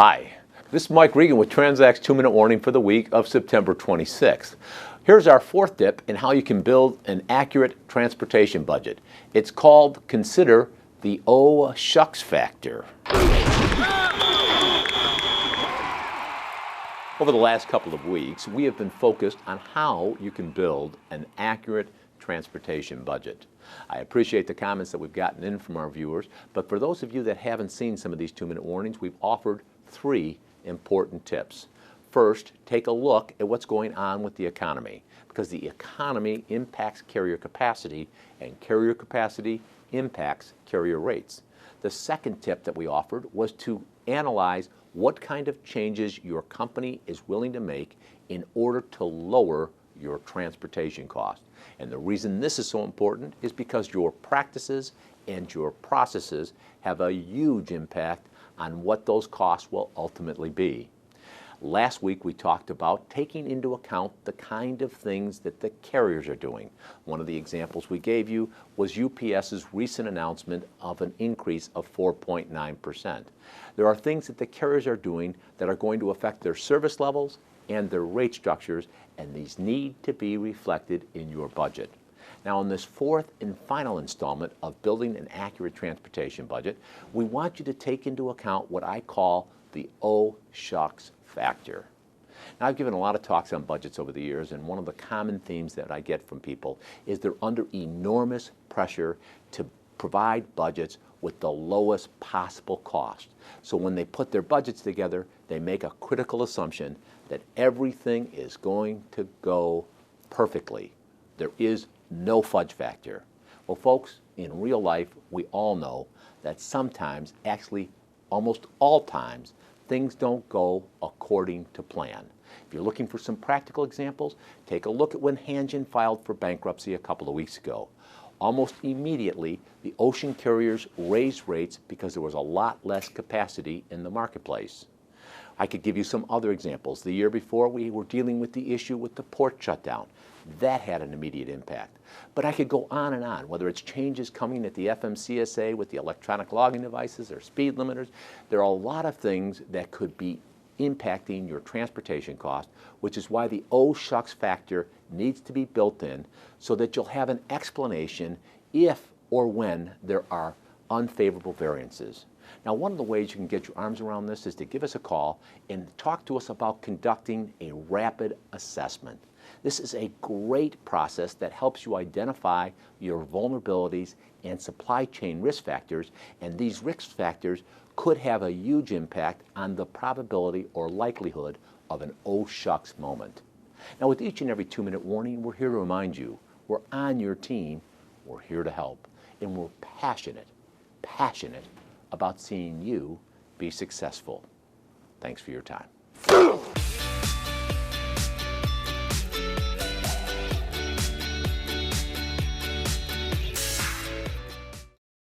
Hi, this is Mike Regan with Transact's 2-Minute Warning for the week of September 26th. Here's our fourth tip in how you can build an accurate transportation budget. It's called Consider the "Oh Shucks" factor. Over the last couple of weeks, we have been focused on how you can build an accurate transportation budget. I appreciate the comments that we've gotten in from our viewers, but for those of you that haven't seen some of these 2-minute warnings, we've offered 3 important tips. First, take a look at what's going on with the economy, because the economy impacts carrier capacity, and carrier capacity impacts carrier rates. The second tip that we offered was to analyze what kind of changes your company is willing to make in order to lower your transportation cost. And the reason this is so important is because your practices and your processes have a huge impact on what those costs will ultimately be. Last week we talked about taking into account the kind of things that the carriers are doing. One of the examples we gave you was UPS's recent announcement of an increase of 4.9%. There are things that the carriers are doing that are going to affect their service levels and their rate structures, and these need to be reflected in your budget. Now, in this fourth and final installment of building an accurate transportation budget, we want you to take into account what I call the "Oh Shucks" factor. Now, I've given a lot of talks on budgets over the years, and one of the common themes that I get from people is they're under enormous pressure to provide budgets with the lowest possible cost. So when they put their budgets together, they make a critical assumption that everything is going to go perfectly. There is no fudge factor. Well, folks, in real life, we all know that sometimes, actually almost all times, things don't go according to plan. If you're looking for some practical examples, take a look at when Hanjin filed for bankruptcy a couple of weeks ago. Almost immediately, the ocean carriers raised rates because there was a lot less capacity in the marketplace. I could give you some other examples. The year before, we were dealing with the issue with the port shutdown. That had an immediate impact. But I could go on and on, whether it's changes coming at the FMCSA with the electronic logging devices or speed limiters. There are a lot of things that could be impacting your transportation cost, which is why the "Oh Shucks" factor needs to be built in so that you'll have an explanation if or when there are unfavorable variances. Now, one of the ways you can get your arms around this is to give us a call and talk to us about conducting a rapid assessment. This is a great process that helps you identify your vulnerabilities and supply chain risk factors, and these risk factors could have a huge impact on the probability or likelihood of an "Oh Shucks" moment. Now, with each and every 2-minute warning, we're here to remind you we're on your team, we're here to help, and we're passionate about seeing you be successful. Thanks for your time.